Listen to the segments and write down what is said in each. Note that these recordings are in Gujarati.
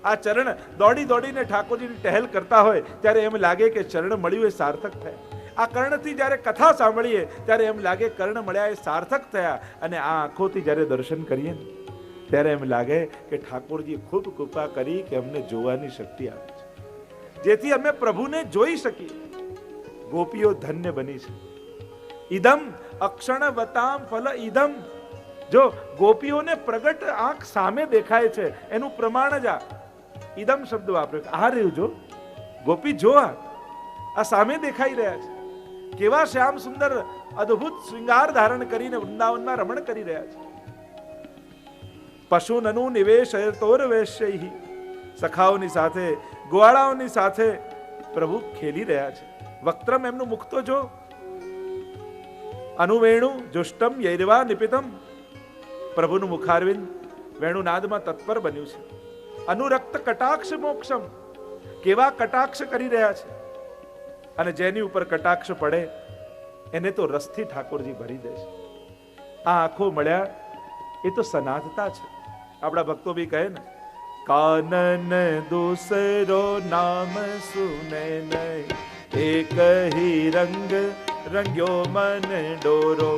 આ ચરણ દોડી દોડીને ઠાકોરજીની ટહેલ કરતા હોય ત્યારે એમ લાગે કે ચરણ મળ્યું એ સાર્થક થયા. આ કર્ણથી જ્યારે કથા સાંભળીએ ત્યારે એમ લાગે કર્ણ મળ્યા એ સાર્થક થયા. અને આ આંખોથી જ્યારે દર્શન કરીએ ને ત્યારે એમ લાગે કે ઠાકોરજી ખૂબ કૃપા કરી કે અમને જોવાની શક્તિ આપી છે, જેથી અમે પ્રભુને જોઈ શકીએ. ગોપીઓ ધન્ય બની છે. ઇદમ અક્ષણવતામ ફલ ઇદમ. જો ગોપીઓને પ્રગટ આંખ સામે દેખાય છે એનું પ્રમાણ જ આ ઇદમ શબ્દ વાપર્યો. આ રહ્યું જો ગોપી જો આ સામે દેખાઈ રહ્યા છે. કેવા શ્યામ સુંદર અદ્ભુત શૃંગાર ધારણ કરીને વૃંદાવનમાં રમણ કરી રહ્યા છે. પશુનનું નિવેશયતોર વૈશ્યૈ. સખાઓની સાથે ગોવાળાઓની સાથે પ્રભુ ખેલી રહ્યા છે. વક્ત્રમ એમનું મુખ તો જો. અનુવેણુ જુષ્ટમ યૈરવા નિપિતમ. પ્રભુનું મુખારવિંદ વેણુનાદમાં તત્પર બન્યું છે. અનુરક્ત કટાક્ષ મોક્ષમ. કેવા કટાક્ષ કરી રહ્યા છે. અને જેની ઉપર કટાક્ષ પડે એને તો રસથી ઠાકોરજી ભરી દે છે. આ આંખો મળ્યા એ તો સનાથતા છે. આપણા ભક્તો બી કહે ને, કાનન દૂસરો નામ સુને નહીં, એક હી રંગ રંગ્યો મન ડોરો,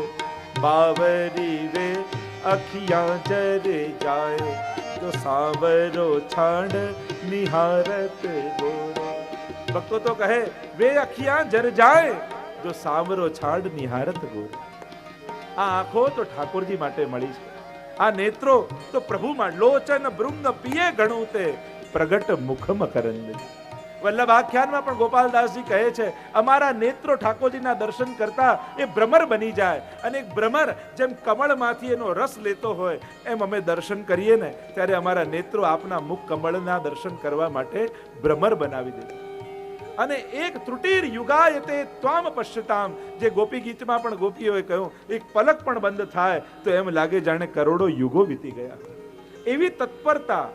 બાવરી વે અખિયાં જર જાય, જો સાવરો છાંડ નિહારત ગોરો. ભક્તો તો કહે વે અખિયાં જર જાય, જો સાવરો છાંડ નિહારત ગોરો. આ આંખો તો ઠાકોરજી માટે મળી છે. આ નેત્રો તો પ્રભુમાં. લોચન ભૃંગ પિયે ઘણું તે પ્રગટ મુખમ કરંદ. વલ્લભ આખ્યાનમાં પણ ગોપાલદાસજી કહે છે, અમારા નેત્રો ઠાકોરજીના દર્શન કરતા એ ભ્રમર બની જાય. અને એક ભ્રમર જેમ કમળમાંથી એનો રસ લેતો હોય એમ અમે દર્શન કરીએ ને ત્યારે અમારા નેત્રો આપના મુખ કમળના દર્શન કરવા માટે ભ્રમર બનાવી દે. અને એક ત્રુટિર યુગાયતે ત્વામ પશ્યતામ, જે ગોપી ગીતમાં પણ ગોપીઓએ કહ્યું, એક પલક પણ બંધ થાય તો એમ લાગે જાણે કરોડો યુગો વીતી ગયા. એવી તત્પરતા.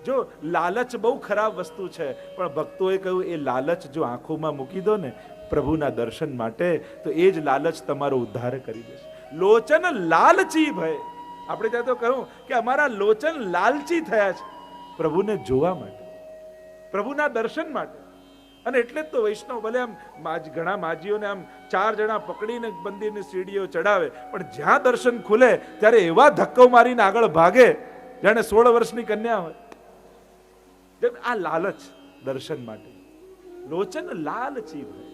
જો લાલચ બહુ ખરાબ વસ્તુ છે, પણ ભક્તોએ કહ્યું એ લાલચ જો આંખોમાં મૂકી દો ને પ્રભુના દર્શન માટે તો એ જ લાલચ તમારો ઉદ્ધાર કરી દેશે. લોચન લાલચી ભય. આપણે ત્યાં તો કહ્યું કે અમારા લોચન લાલચી થયા છે પ્રભુને જોવા માટે, પ્રભુના દર્શન માટે. અને એટલે જ તો વૈષ્ણવ ભલે આમ ઘણા માજીઓને આમ 4 જણા પકડીને મંદિરની સીડીઓ ચડાવે, પણ જ્યાં દર્શન ખુલે ત્યારે એવા ધક્કો મારીને આગળ ભાગે જાણે 16 વર્ષની કન્યા હોય. આ લાલચ દર્શન માટે. લોચન લાલચી ભય.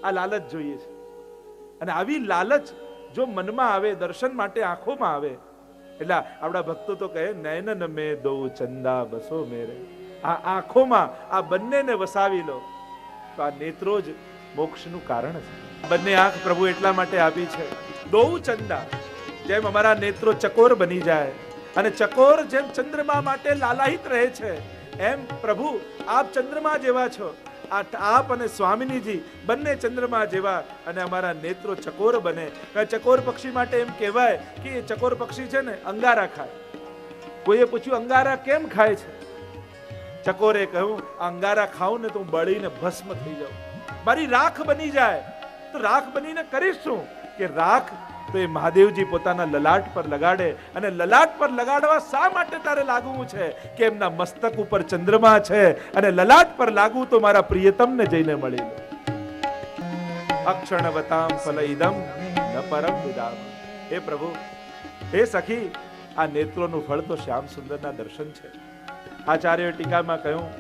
આ લાલચ જોઈએ છે. અને આવી લાલચ જો મનમાં આવે, દર્શન માટે આંખોમાં આવે, એટલે આપણા ભક્તો તો કહે નયનન મે દો ચંદા બસો મેરે. આ આંખોમાં આ બંનેને વસાવી લો તો આ નેત્રો જ મોક્ષનું કારણ છે. બંને આંખ પ્રભુ એટલા માટે આપી છે. દો ચંદા. જેમ અમારા નેત્રો ચકોર બની જાય અને ચકોર જેમ ચંદ્રમા માટે લાલાયિત રહે છે, એમ પ્રભુ આપ ચંદ્રમા જેવા છો. આપ અને સ્વામિનીજી બંને ચંદ્રમા જેવા, અને અમારા નેત્રો ચકોર બને. ચકોર પક્ષી માટે એમ કહેવાય કે એ ચકોર પક્ષી છે ને અંગારા ખાય. કોઈએ પૂછ્યું અંગારા કેમ ખાય છે? ચકોરે કહ્યું, અંગારા ખાઉં ને તો હું બળીને ભસ્મ થઈ જાઉં, મારી રાખ બની જાય. તો રાખ બનીને કરીશ શું? કે રાખ તો એ મહાદેવજી પોતાના લલાટ પર લગાડે. અને લલાટ પર લગાડવા શા માટે તારે લાગવું છે? કે એમના મસ્તક ઉપર ચંદ્રમા છે અને લલાટ પર લાગવું તો મારા પ્રિયતમને જઈને મળી લો. અક્ષણવતામ ફલઈદમ ન પરમ વિદામ. હે પ્રભુ, હે સખી, આ નેત્રોનું ફળ તો શ્યામ સુંદરના દર્શન છે. આચાર્ય ટીકામાં કહ્યું,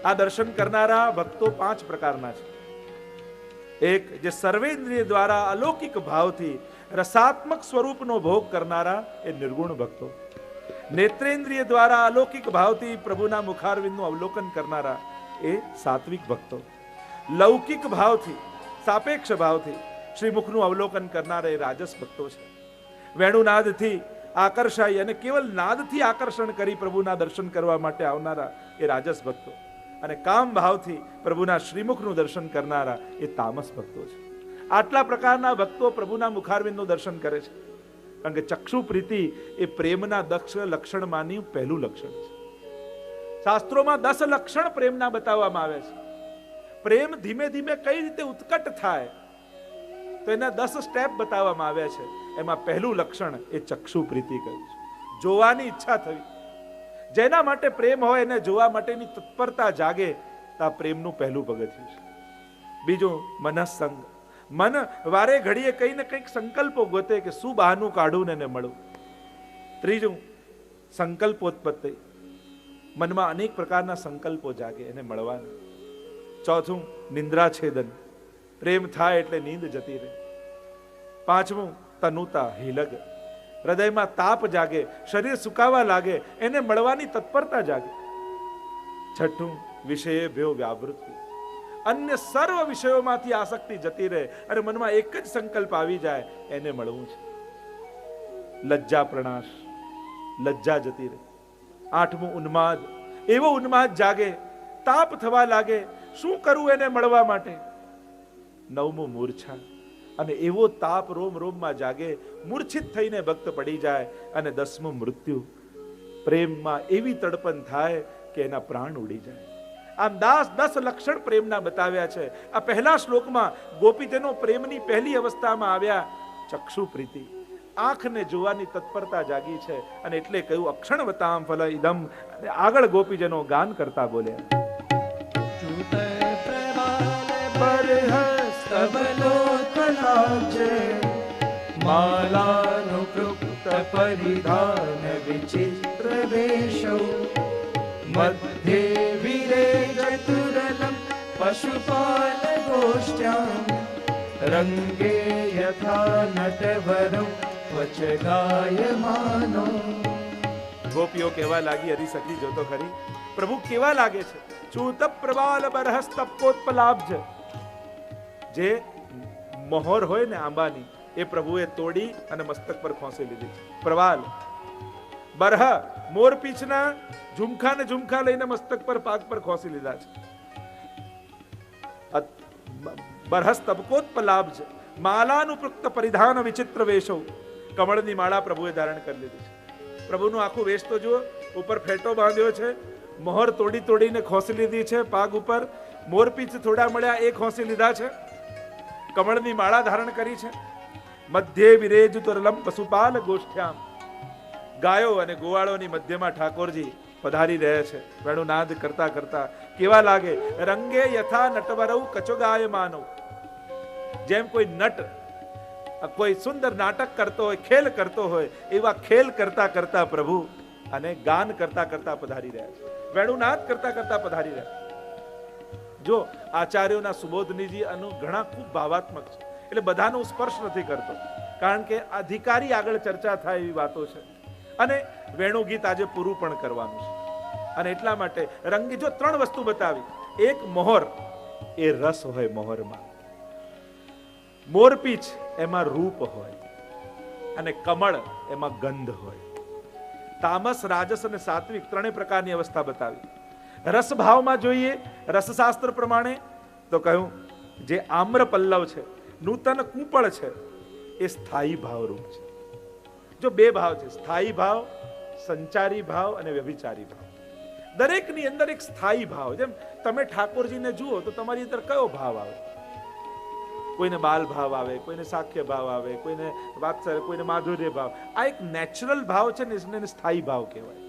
આ દર્શન કરનારા ભક્તો 5 પ્રકારના છે. એક, જે સર્વેન્દ્રિય દ્વારા અલૌકિક ભાવથી રસાત્મક સ્વરૂપનો ભોગ કરનારા એ નિર્ગુણ ભક્તો. નેત્રેન્દ્રિય દ્વારા અલૌકિક ભાવથી પ્રભુના મુખારવિંદનું અવલોકન કરનારા એ સાત્વિક ભક્તો. લૌકિક ભાવથી, સાપેક્ષ ભાવથી શ્રીમુખનું અવલોકન કરનારા એ રાજસ ભક્તો છે. વેણુનાદથી આકર્ષાઈ અને કેવલ નાદથી આકર્ષણ કરી પ્રભુના દર્શન કરવા માટે આવનારા એ રાજસ ભક્તો. અને કામ ભાવથી પ્રભુના શ્રીમુખનું દર્શન કરનારા એ તામસ ભક્તો છે. આટલા પ્રકારના ભક્તો પ્રભુના મુખારવિંદનું દર્શન કરે છે. કારણ કે ચક્ષુ પ્રીતિ એ પ્રેમના 10 લક્ષણમાંની પહેલું લક્ષણ છે. શાસ્ત્રોમાં 10 લક્ષણ પ્રેમના બતાવવામાં આવે છે. પ્રેમ ધીમે ધીમે કઈ રીતે ઉત્કટ થાય તો એના 10 સ્ટેપ બતાવવામાં આવ્યા છે. એમાં પહેલું લક્ષણ એ ચક્ષુ પ્રીતિ કહ્યું છે. જોવાની ઈચ્છા થવી. જેના માટે પ્રેમ હોય એને જોવા માટેની તત્પરતા જાગે તો આ પ્રેમનું પહેલું પગથિયું છે. બીજું મનઃસંગ. મન વારે ઘડીએ કંઈ ને કંઈક સંકલ્પો ગોતે કે શું બહાનું કાઢું ને એને મળું. ત્રીજું સંકલ્પોત્પત્તિ. મનમાં અનેક પ્રકારના સંકલ્પો જાગે એને મળવાના. ચોથું નિંદ્રા છેદન. પ્રેમ થાય એટલે નીંદ જતી રહે. પાંચમું તનુતા હિલગ. હૃદયમાં તાપ જાગે, શરીર સુકાવા લાગે, એને મળવાની તત્પરતા જાગે. છઠ્ઠું વિષય ભ્યો વ્યાવૃત્તિ. અન્ય સર્વ વિષયોમાંથી આસક્તિ જતી રહે અને મનમાં એક જ સંકલ્પ આવી જાય, એને મળવું છે. લજ્જા પ્રણાશ. લજ્જા જતી રહે. આઠમું ઉન્માદ. એવો ઉન્માદ જાગે, તાપ થવા લાગે, શું કરવું એને મળવા માટે. નવમું મૂર્છા. અને એવો તાપ રોમ રોમમાં જાગે, મૂર્છિત થઈને ભક્ત પડી જાય. અને દસમું મૃત્યુ. પ્રેમમાં એવી તડપણ થાય કે એના પ્રાણ ઉડી જાય. આમ 10 લક્ષણ પ્રેમના બતાવ્યા છે. આ પહેલા શ્લોકમાં ગોપીજનો પ્રેમની પહેલી અવસ્થામાં આવ્યા. ચક્ષુ પ્રીતિ, આંખને જોવાની તત્પરતા જાગી છે અને એટલે કહ્યું અક્ષણ વતામ ફલ ઇદમ. આગળ ગોપીજનો ગાન કરતા બોલ્યા. માલાનુકૃપ્ત પરિધાન વિચિત્ર વેશો મધ્યે વિરેજતુરલમ પશુપાલ ગોષ્ઠ્યામ રંગે યથા નટવરમ વચ ગાયમાનો. ગોપીઓ કેવા લાગી હરી સખી જોતો ખરી. પ્રભુ કેવા લાગે છે. ચૂત પ્રવાલ બરહસ્તપોત્પલાબ્જ. જે મોહર હોય ને આંબાની, એ પ્રભુએ તોડી અને મસ્તક પર ખોસી લીધી છે. પ્રવાલ બરહ મોરપીંછના ઝુમખા ને ઝુમખા લઈને મસ્તક પર પાગ પર ખોસી લીધા છે. બરહસ્તપકોત્પલાબ્જ માલાનુપૃક્ત પરિધાન વિચિત્ર વેશો. કમળની માળા પ્રભુએ ધારણ કરી લીધી છે. પ્રભુનું આખું વેશ તો જુઓ. ઉપર ફેટો બાંધ્યો છે, મોહર તોડી તોડીને ખોસી લીધી છે પાગ ઉપર, મોરપીંછ થોડા મળ્યા એ ખોસી લીધા છે, કમળની માળા ધારણ કરી છે. મધ્યે વિરેજતુરલમ પશુપાલ ગોષ્ઠ્યામ. ગાયો અને ગોવાળોની મધ્યમાં ઠાકોરજી પધારી રહ્યા છે. વેણુનાદ કરતા કરતા કેવા લાગે. રંગે યથા નટવરૌ કચોગાયમાનો. જેમ કોઈ નટ કોઈ સુંદર નાટક કરતો હોય, ખેલ કરતો હોય, એવા ખેલ કરતા કરતા પ્રભુ અને ગાન કરતા કરતા પધારી રહ્યા છે. વેણુનાદ કરતા કરતા પધારી રહ્યા. જો આચાર્યોના સુબોધનીજી આનું ઘણા ખૂબ ભાવાત્મક છે, એટલે બધાનો સ્પર્શ નથી કરતો, કારણ કે અધિકારી આગળ ચર્ચા થાય એવી વાતો છે. અને વેણુ ગીત આજે પૂરું પણ કરવાનું છે. અને એટલા માટે રંગી જો 3 વસ્તુ બતાવી. એક મોહર, એ રસ હોય મોહરમાં. મોરપીંછ એમાં રૂપ હોય. અને કમળ એમાં ગંધ હોય. તામસ, રાજસ અને સાત્વિક 3 પ્રકારની અવસ્થા બતાવી. રસ ભાવમાં જોઈએ રસશાસ્ત્ર પ્રમાણે તો કહ્યું જે આમ્ર પલ્લવ છે, નૂતન કૂંપળ છે, એ સ્થાયી ભાવ રૂપ છે. જો 2 ભાવ છે, સ્થાયી ભાવ, સંચારી ભાવ અને વ્યભિચારી ભાવ. દરેકની અંદર એક સ્થાયી ભાવ. જેમ તમે ઠાકોરજીને જુઓ તો તમારી અંદર કયો ભાવ આવે? કોઈને બાલ ભાવ આવે, કોઈને સાખ્ય ભાવ આવે, કોઈને વાત્સલ્ય, કોઈને માધુર્ય ભાવ. આ એક નેચરલ ભાવ છે ને, એને સ્થાયી ભાવ કહેવાય.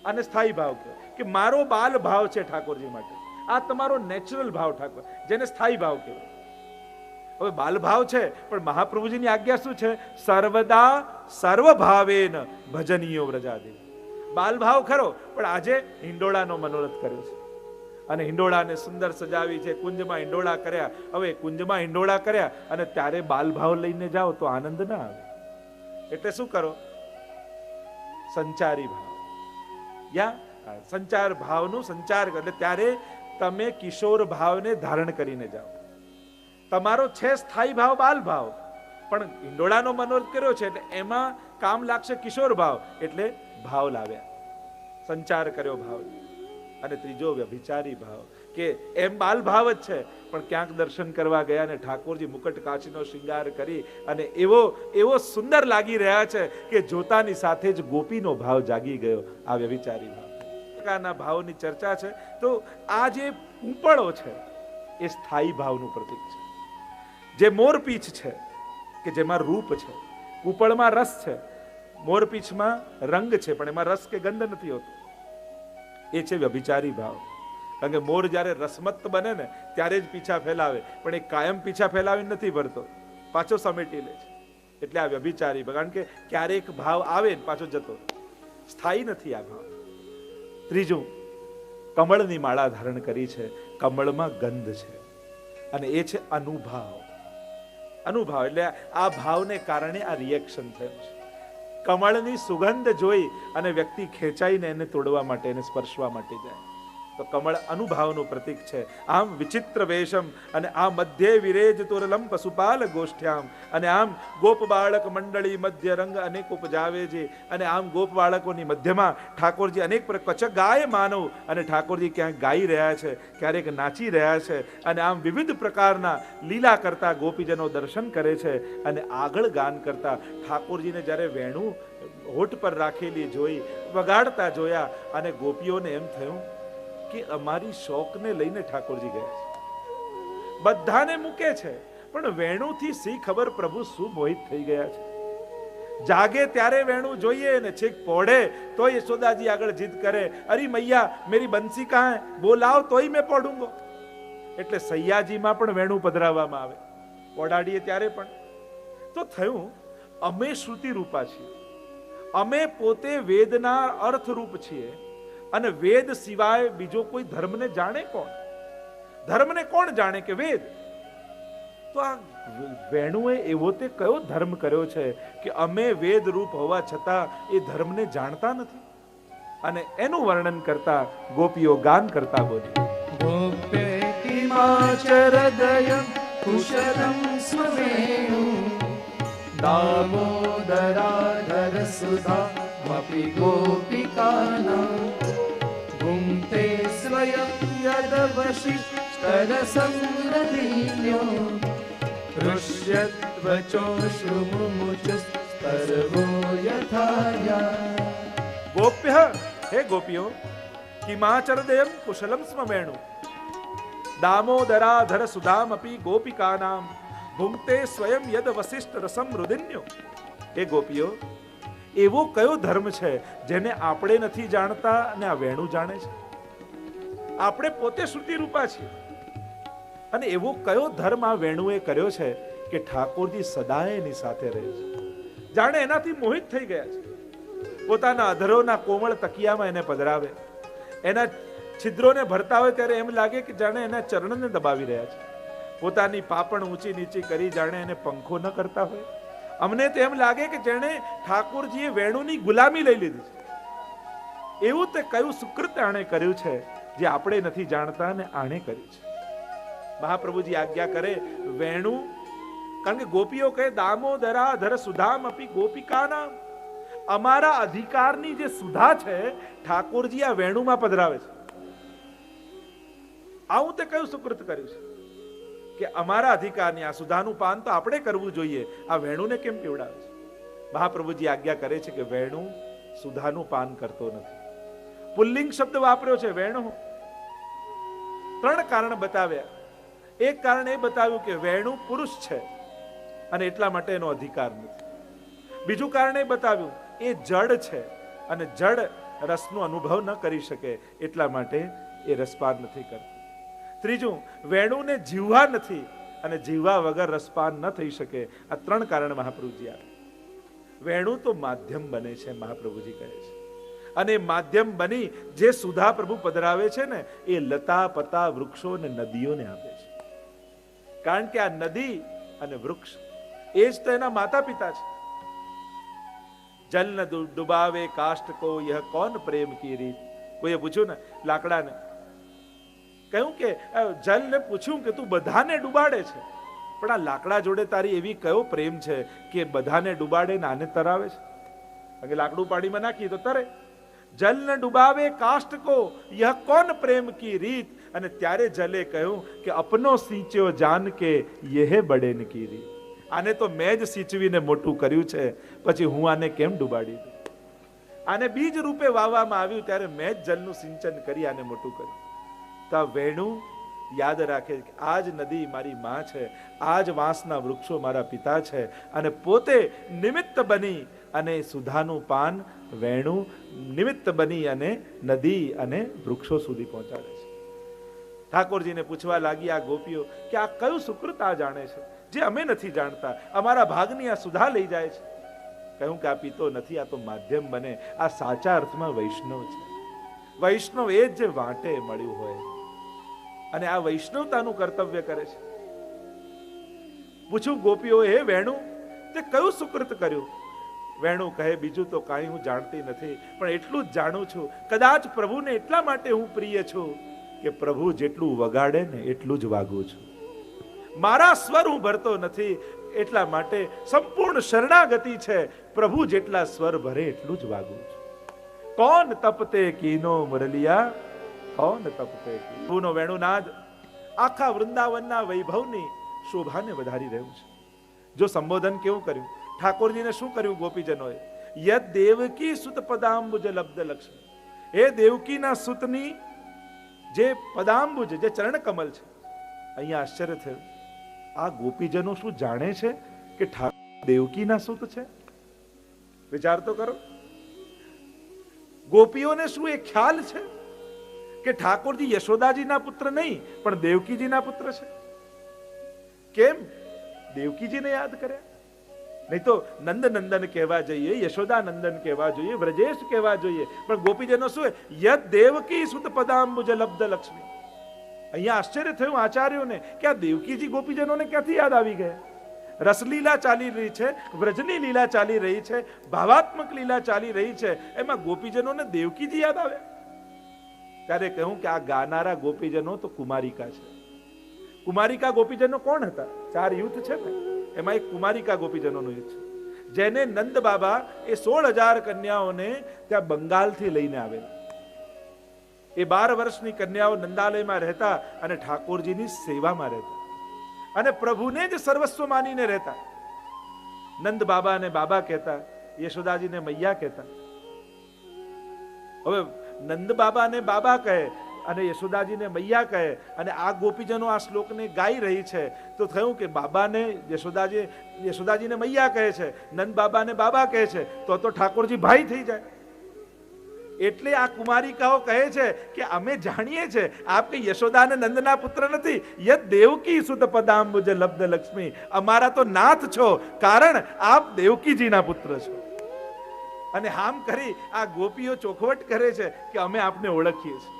અને સ્થાયી ભાવ કહેવાય કે મારો બાલ ભાવ છે ઠાકોરજી માટે. આ તમારો નેચરલ ભાવ ઠાકોર, જેને સ્થાયી ભાવ કહેવાય. હવે બાલ ભાવ છે, પણ મહાપ્રભુજીની આજ્ઞા શું છે? સર્વદા સર્વ ભાવેન ભજનીયો વ્રજાદિ. બાલ ભાવ ખરો, પણ આજે હિંડોળાનો મનોરથ કર્યો છે અને હિંડોળાને સુંદર સજાવી છે. કુંજમાં હિંડોળા કર્યા. હવે કુંજમાં હિંડોળા કર્યા અને ત્યારે બાલ ભાવ લઈને જાઓ તો આનંદ ના આવે. એટલે શું કરો? સંચારી ભાવ, યા સંચાર ભાવનું સંચાર એટલે ત્યારે તમે કિશોર ભાવને ધારણ કરીને જાઓ. તમારો છે સ્થાયી ભાવ બાલ ભાવ, પણ હિંડોળાનો મનોરથ કર્યો છે એટલે એમાં કામ લાગશે કિશોર ભાવ, એટલે ભાવ લાવ્યા, સંચાર કર્યો ભાવ. અને ત્રીજો વ્યભિચારી ભાવ, કે એમ બાલ ભાવ જ છે, પણ ક્યાંક દર્શન કરવા ગયા ને ઠાકોરજી મુકટ કાચીનો શૃંગાર કરી અને એવો સુંદર લાગી રહ્યા છે કે જોતાની સાથે જ ગોપીનો ભાવ જાગી ગયો. આ વ્યભિચારી ભાવ. પ્રકારના ભાવની ચર્ચા છે. તો આ જે કૂંપળો છે એ સ્થાયી ભાવનું પ્રતીક છે. જે મોરપીંછ છે કે જેમાં રૂપ છે, કૂંપળમાં રસ છે, મોરપીંછમાં રંગ છે પણ એમાં રસ કે ગંધ નથી હોતો. એ છે વ્યભિચારી ભાવ. કારણ કે મોર જ્યારે રસમત્ત બને ને ત્યારે જ પીછા ફેલાવે, પણ એ કાયમ પીછા ફેલાવીને નથી ભરતો, પાછો સમેટી લે છે. એટલે આ વ્યભિચારી ભાવ, કારણ કે ક્યારેક ભાવ આવે ને પાછો જતો, સ્થાયી નથી આ ભાવ. ત્રીજું, કમળની માળા ધારણ કરી છે, કમળમાં ગંધ છે અને એ છે અનુભાવ. અનુભાવ એટલે આ ભાવને કારણે આ રિએક્શન થયું છે. કમળની સુગંધ જોઈ અને વ્યક્તિ ખેંચાઈને એને તોડવા માટે, એને સ્પર્શવા માટે જાય. તો કમળ અનુભાવનું પ્રતીક છે. આમ વિચિત્ર વેશમ અને આ મધ્ય વિરેજ તુરલમ પશુપાલ ગોષ્ઠ્યામ, અને આમ ગોપ બાળક મંડળી મધ્ય રંગ અનેક ઉપજાવે છે. અને આમ ગોપ બાળકોની મધ્યમાં ઠાકોરજી અનેક કચ્છ ગાય માનવ, અને ઠાકોરજી ક્યાંક ગાઈ રહ્યા છે, ક્યારેક નાચી રહ્યા છે, અને આમ વિવિધ પ્રકારના લીલા કરતા ગોપીજનો દર્શન કરે છે. અને આગળ ગાન કરતા ઠાકોરજીને જ્યારે વેણું હોઠ પર રાખેલી જોઈ, વગાડતા જોયા, અને ગોપીઓને એમ થયું કે અમારી શોકને લઈને ઠાકોરજી ગયા છે, બધાને મૂકે છે, પણ વેણુથી સી ખબર પ્રભુ શું મોહિત થઈ ગયા છે. જાગે ત્યારે વેણું જોઈએ ને છેક પોઢે તો યશોદાજી આગળ જીદ કરે, અરે મૈયા મેરી બંસી કહા હૈ, બોલાવ તોય મેં પોઢુંગો. એટલે સૈયાજીમાં પણ વેણું પધરાવવામાં આવે, પોઢાડીએ ત્યારે પણ. તો થયું અમે શ્રુતિ રૂપા છીએ, અમે પોતે વેદના અર્થરૂપ છીએ, અને વેદ સિવાય બીજો કોઈ ધર્મને જાણે કોણ? ધર્મને કોણ જાણે કે વેદ? તો આ વેણુએ એવો તે કયો ધર્મ કર્યો છે કે અમે વેદ રૂપ હોવા છતાં એ ધર્મને જાણતા નથી? અને એનું વર્ણન કરતા ગોપીઓ ગાન કરતા બોલી, ગોપ્યતિમાચરદયં કુશલં સ્વવેણુ દામોદરાધર સુધામપી ગોપિકાનાં ભુંક્તે સ્વયં યદવશિષ્ટરસંગદીન્યો ऋष्यध्वचोऽश्रुमुमुचुस्तर्वो यथाया. ગોપ્ય, હે ગોપીઓ, કિમાચરદયં કુશલમ સ્વવેણુ દામોદરાધર સુધામપી ગોપિકાનામ ભુંક્તે સ્વયં યદ વશિષ્ઠ રસમ રુદિન્યો. હે ગોપીઓ, એવો કયો ધર્મ છે જેને આપણે નથી જાણતા અને આ વેણુ જાણે છે? આપણે પોતે શ્રુતિ રૂપા છીએ, અને એવો કયો ધર્મ આ વેણુએ કર્યો છે કે ઠાકોરજી સદાય એની સાથે રહે છે, જાણે એનાથી મોહિત થઈ ગયા છે. પોતાના અધરોના કોમળ તકિયામાં એને પધરાવે, એના છિદ્રોને ભરતા હોય ત્યારે એમ લાગે કે જાણે એના ચરણને દબાવી રહ્યા છે. પોતાની પાપણ ઊંચી નીચી કરી જાણે એને પંખો ન કરતા હોય. અમને તો એમ લાગે કે જેણે ઠાકોરજીએ વેણુની ગુલામી લઈ લીધી છે. એવું તે કયું સુકૃત આણે કર્યું છે જે આપણે નથી જાણતા ને આણે કર્યું છે. મહાપ્રભુજી આજ્ઞા કરે વેણુ, કારણ કે ગોપીઓ કહે દામોદરાધર સુધામ અપી ગોપિકાના, અમારા અધિકારની જે સુધા છે ઠાકોરજી આ વેણુમાં પધરાવે છે. આવું તે કયું સુકૃત કર્યું છે કે અમારા અધિકારની આ સુધાનું પાન તો આપણે કરવું જોઈએ, આ વેણુને કેમ પીવડાવે છે? મહાપ્રભુજી આજ્ઞા કરે છે કે વેણુ સુધાનું પાન કરતો નથી. પુલ્લિંગ શબ્દ વાપર્યો છે વેણુ. 3 કારણ બતાવ્યા. એક કારણ એ બતાવ્યું કે વેણુ પુરુષ છે અને એટલા માટે એનો અધિકાર નથી. બીજું કારણ એ બતાવ્યું એ જડ છે અને જડ રસનો અનુભવ ન કરી શકે, એટલા માટે એ રસપાન નથી કરતો. ત્રીજું, વેણુને જીવવા નથી અને જીવવા વગર રસપાન ન થઈ શકે. આ 3 કારણ મહાપ્રભુજી આપે. વેણુ તો માધ્યમ બને છે, મહાપ્રભુજી કહે છે, અને માધ્યમ બની જે સુધા પ્રભુ પધરાવે છે ને એ લતા પતા વૃક્ષો અને નદીઓને આપે છે. કારણ કે આ નદી અને વૃક્ષ એ જ તો એના માતા પિતા છે. જલ ન ડુબાવે કાષ્ટ કો યહ કોન પ્રેમ કી રીત. કોઈએ પૂછ્યું ને લાકડાને, કહ્યું કે જલને પૂછ્યું કે તું બધાને ડુબાડે છે, પણ આ લાકડા જોડે તારી એવી કયો પ્રેમ છે કે બધાને ડુબાડે ને આને તરાવે છે? કારણ કે લાકડું પાણીમાં નાખીએ તો તરે. જલ ન ડુબાવે કાષ્ટ કો યહ કોન પ્રેમ કી રીત. અને ત્યારે જલે કહ્યું કે અપનો સિંચ્યો જાન કે યહ બડેન કી રીત. આને તો મેં જ સિંચવીને મોટું કર્યું છે, પછી હું આને કેમ ડુબાડી દઉં? આને બીજ રૂપે વાવવામાં આવ્યું ત્યારે મેં જ જલનું સિંચન કરી આને મોટું કર્યું. તો આ વેણુ યાદ રાખે કે આ જ નદી મારી માં છે, આ જ વાંસના વૃક્ષો મારા પિતા છે, અને પોતે નિમિત્ત બની અને સુધાનું પાન વેણું નિમિત્ત બની અને નદી અને વૃક્ષો સુધી પહોંચાડે છે. ઠાકોરજીને પૂછવા લાગી આ ગોપીઓ કે આ કયું સુકૃત આ જાણે છે જે અમે નથી જાણતા, અમારા ભાગની આ સુધા લઈ જાય છે. કહ્યું કે આ પીતો નથી, આ તો માધ્યમ બને. આ સાચા અર્થમાં વૈષ્ણવ છે. વૈષ્ણવ એ જ જે વાંટે મળ્યું હોય અને આ વૈષ્ણવતાનું કર્તવ્ય કરે છે. પૂછું ગોપીઓ, હે વેણુ તે કયું સુકૃત કર્યું? વેણુ કહે, બીજું તો કાંઈ હું જાણતી નથી, પણ એટલું જ જાણું છું, કદાચ પ્રભુને એટલા માટે હું પ્રિય છું કે પ્રભુ જેટલું વગાડે ને એટલું જ વાગું છું. મારા સ્વર હું ભરતો નથી, એટલા માટે સંપૂર્ણ શરણાગતિ છે. પ્રભુ જેટલા સ્વર ભરે એટલું જ વાગું છું. કોણ તપતે કીનો મુરલિયા, કોણ તપતે કી. પ્રભુનો વેણુનાદ આખા વૃંદાવનના વૈભવની શોભાને વધારી રહ્યું છે. જો સંબોધન કેવું કર્યું, ઠાકોરજીને શું કર્યું ગોપીજનોએ? યદ દેવકી સુત પદાંબુજ લબ્ધ લક્ષ્મી. એ દેવકીના સુતની જે પદાંબુજ, જે ચરણ કમલ છે. અહીંયા આશ્ચર્ય થયું, આ ગોપીજનો શું જાણે છે કે ઠાકોર દેવકીના સુત છે? વિચાર તો કરો. ગોપીઓને શું એ ખ્યાલ છે કે ઠાકોરજી યશોદાજીના પુત્ર નહીં પણ દેવકીજીના પુત્ર છે? કેમ દેવકીજીને યાદ કર્યા? નહીં તો નંદનંદન કહેવા જોઈએ, યશોદા નંદન કહેવા જોઈએ, વ્રજેશ કહેવા જોઈએ. પણ ગોપીજનો શું? યદ દેવકી સુત પદાંબુજ લબ્ધ લક્ષ્મી. અહીંયા આશ્ચર્ય થયું આચાર્યોને કે આ દેવકીજી ગોપીજનોને ક્યાંથી યાદ આવી ગયા? રસલીલા ચાલી રહી છે, વ્રજની લીલા ચાલી રહી છે, ભાવાત્મક લીલા ચાલી રહી છે, એમાં ગોપીજનોને દેવકીજી યાદ આવે? ત્યારે કહ્યું કે આ ગાનારા ગોપીજનો તો કુમારિકા છે. કુમારિકા ગોપીજનો કોણ હતા? 4 યુથ છે ને, એમાં એક કુમારિકા ગોપીજનોનું યુથ છે, જેને નંદ બાબા એ 16,000 કન્યાઓને ત્યાં બંગાળથી લઈને આવેલા. એ 12 વર્ષની કન્યાઓ નંદાલયમાં રહેતા અને ઠાકોરજીની સેવામાં રહેતા અને પ્રભુને જ સર્વસ્વ માનીને રહેતા. નંદ બાબાને બાબા કહેતા, યશોદાજીને મૈયા કહેતા. હવે નંદ બાબાને બાબા કહે અને યશોદાજીને મૈયા કહે અને આ ગોપીજનો આ શ્લોકને ગાઈ રહી છે, તો થયું કે બાબાને યશોદાજીને મૈયા કહે છે, નંદ બાબાને બાબા કહે છે, તો ઠાકોરજી ભાઈ થઈ જાય. એટલે આ કુમારિકાઓ કહે છે કે અમે જાણીએ છે આપ કે યશોદા અને નંદના પુત્ર નથી. યદ દેવકી સુત પદાંબુજ લબ્ધ લક્ષ્મી. અમારા તો નાથ છો, કારણ આપ દેવકીજીના પુત્ર છો. અને આમ કરી આ ગોપીઓ ચોખવટ કરે છે કે અમે આપને ઓળખીએ છીએ.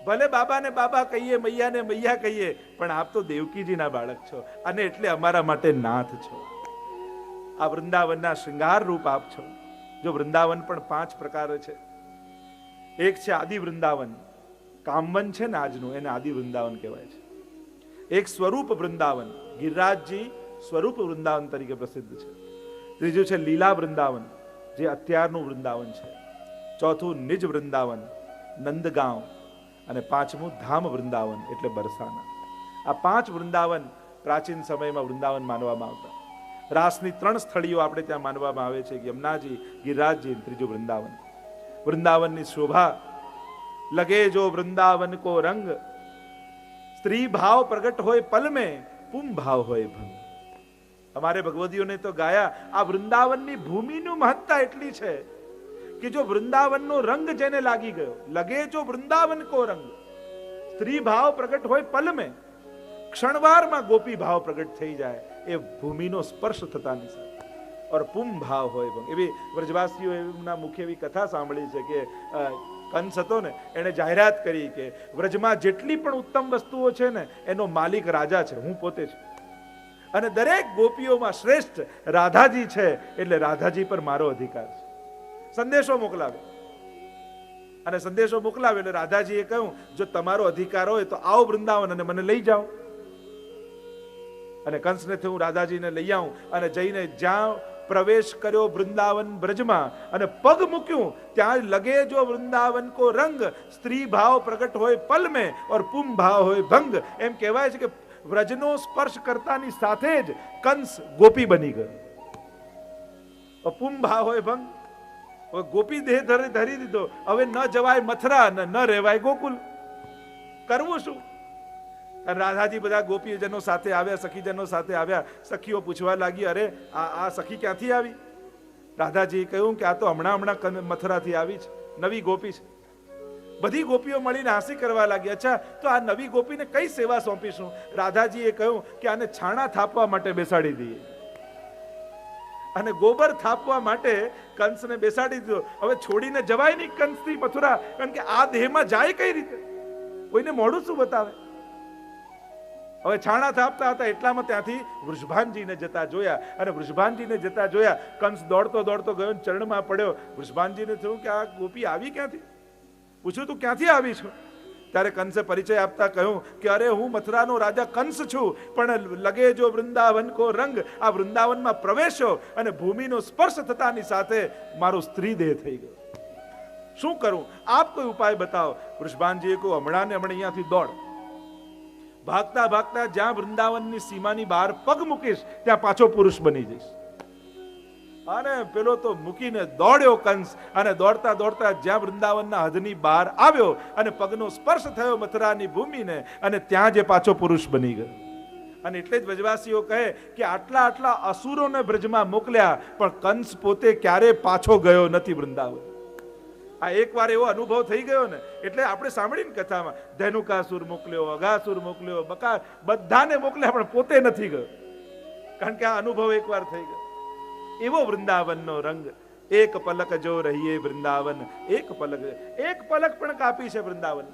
ભલે બાબાને બાબા કહીએ, મૈયાને મૈયા કહીએ, પણ આપ તો દેવકીજીના બાળક છો અને એટલે અમારા માટે નાથ છો. આ વૃંદાવનના શૃંગાર રૂપ આપ છો. જો વૃંદાવન પણ 5 પ્રકાર છે. એક છે આદિ વૃંદાવન, કામવન છે ને આજનું, એને આદિ વૃંદાવન કહેવાય છે. એક સ્વરૂપ વૃંદાવન, ગિરિરાજજી સ્વરૂપ વૃંદાવન તરીકે પ્રસિદ્ધ છે. ત્રીજું છે લીલા વૃંદાવન, જે અત્યારનું વૃંદાવન છે. ચોથું નિજ વૃંદાવન, નંદગાંવ, અને 5મું ધામ વૃંદાવન એટલે બરસાના. આ 5 વૃંદાવન પ્રાચીન સમયમાં વૃંદાવન માનવામાં આવતા. રાસની 3 સ્થળીઓ આપણે ત્યાં માનવામાં આવે છે, યમુનાજી, ગિરિરાજજી, ત્રીજું વૃંદાવન. વૃંદાવનની શોભા લગે જો વૃંદાવન કો રંગ, સ્ત્રી ભાવ પ્રગટ હોય પલ में, પુમ ભાવ હોય ભંગ. અમારે ભગવદીઓને તો ગાયા. આ વૃંદાવનની ભૂમિનું મહત્તા એટલી છે કે જો વૃંદાવનનો રંગ જેને લાગી ગયો, લગે જો વૃંદાવન કો રંગ, સ્ત્રી ભાવ પ્રગટ હોય પલ में, ક્ષણવારમાં ગોપી ભાવ પ્રગટ થઈ જાય એ ભૂમિનો સ્પર્શ થતાની સાથે. ઓર પુમ ભાવ હોય ભંગ. એવી વ્રજવાસીઓ એમના મુખ્ય એવી કથા સાંભળી છે કે કંસ હતો ને, એણે જાહેરાત કરી કે વ્રજમાં જેટલી પણ ઉત્તમ વસ્તુઓ છે ને એનો માલિક રાજા છે, હું પોતે છું, અને દરેક ગોપીઓમાં શ્રેષ્ઠ રાધાજી છે, એટલે રાધાજી પર મારો અધિકાર છે. સંદેશો મોકલાવે અને સંદેશો મોકલાવે એટલે રાધાજીએ કહ્યું, જો તમારો અધિકાર હોય તો આવો વૃંદાવન અને મને લઈ જાઓ. અને કંસને થયું રાધાજીને લઈ આવું, અને જઈને જ્યાં પ્રવેશ કર્યો વૃંદાવન બ્રજમાં અને પગ મૂક્યું ત્યાં લગે જો વૃંદાવન કો રંગ, સ્ત્રી ભાવ પ્રગટ હોય પલ में और પુમ ભાવ હોય ભંગ. એમ કહેવાય છે કે વ્રજનો સ્પર્શ કરતાની સાથે જ કંસ ગોપી બની ગયો. પુમ ભાવ હોય ભંગ. ગોપી દેહ ધરી દીધો. હવે ન જવાય મથુરા, ન રહેવાય ગોકુલ. કરવું શું? રાધાજી બધા ગોપીજનો સાથે આવ્યા, સખીજનો સાથે આવ્યા. સખીઓ પૂછવા લાગી, અરે આ સખી ક્યાંથી આવી? રાધાજીએ કહ્યું કે આ તો હમણાં મથુરાથી આવી છે, નવી ગોપી છે. બધી ગોપીઓ મળીને હાંસી કરવા લાગી. અચ્છા, તો આ નવી ગોપીને કઈ સેવા સોંપીશું? રાધાજીએ કહ્યું કે આને છાણા થાપવા માટે બેસાડી દઈએ. અને ગોબર થાપવા માટે કંસને બેસાડી દીધો. હવે છોડીને જવાય નહીં કંસથી મથુરા, કારણ કે આ દેહમાં જાય કઈ રીતે? કોઈને મોઢું શું બતાવે? હવે છાણા થાપતા હતા એટલામાં ત્યાંથી વૃષભાનજીને જતા જોયા. અને વૃષભાનજીને જતા જોયા, કંસ દોડતો દોડતો ગયો, ચરણમાં પડ્યો. વૃષભાનજીને થયું કે આ ગોપી આવી ક્યાંથી? પૂછ્યું, તું ક્યાંથી આવી છું? ત્યારે કંસે પરિચય આપતા કહ્યું કે અરે હું મથુરાનો રાજા કંસ છું, પણ લગે જો વૃંદાવન કો રંગ, આ વૃંદાવનમાં પ્રવેશ્યો અને ભૂમિનો સ્પર્શ થતાની સાથે મારો સ્ત્રી દેહ થઈ ગયો. શું કરું? આપ કોઈ ઉપાય બતાવો. વૃષભાનજીએ કહ્યું, હમણાં ને હમણાં અહીંયાથી દોડ. ભાગતા ભાગતા જ્યાં વૃંદાવનની સીમાની બહાર પગ મૂકીશ ત્યાં પાછો પુરુષ બની જઈશ. અને પેલો તો મૂકીને દોડ્યો કંસ, અને દોડતા દોડતા જ્યાં વૃંદાવનના હદની બહાર આવ્યો અને પગનો સ્પર્શ થયો મથુરાની ભૂમિને, અને ત્યાં જે પાછો પુરુષ બની ગયો. અને એટલે જ વ્રજવાસીઓ કહે કે આટલા આટલા અસુરોને બ્રજમાં મોકલ્યા, પણ કંસ પોતે ક્યારે પાછો ગયો નથી વૃંદાવન. આ એકવાર એવો અનુભવ થઈ ગયો ને, એટલે આપણે સાંભળીને કથામાં ધેનુકાસુર મોકલ્યો, અઘાસુર મોકલ્યો, બકા બધાને મોકલ્યા, પણ પોતે નથી ગયો. કારણ કે આ અનુભવ એકવાર થઈ ગયો. એવો વૃંદાવનનો રંગ. એક પલક જો રહીએ વૃંદાવન, એક પલક પણ કાપી છે વૃંદાવન.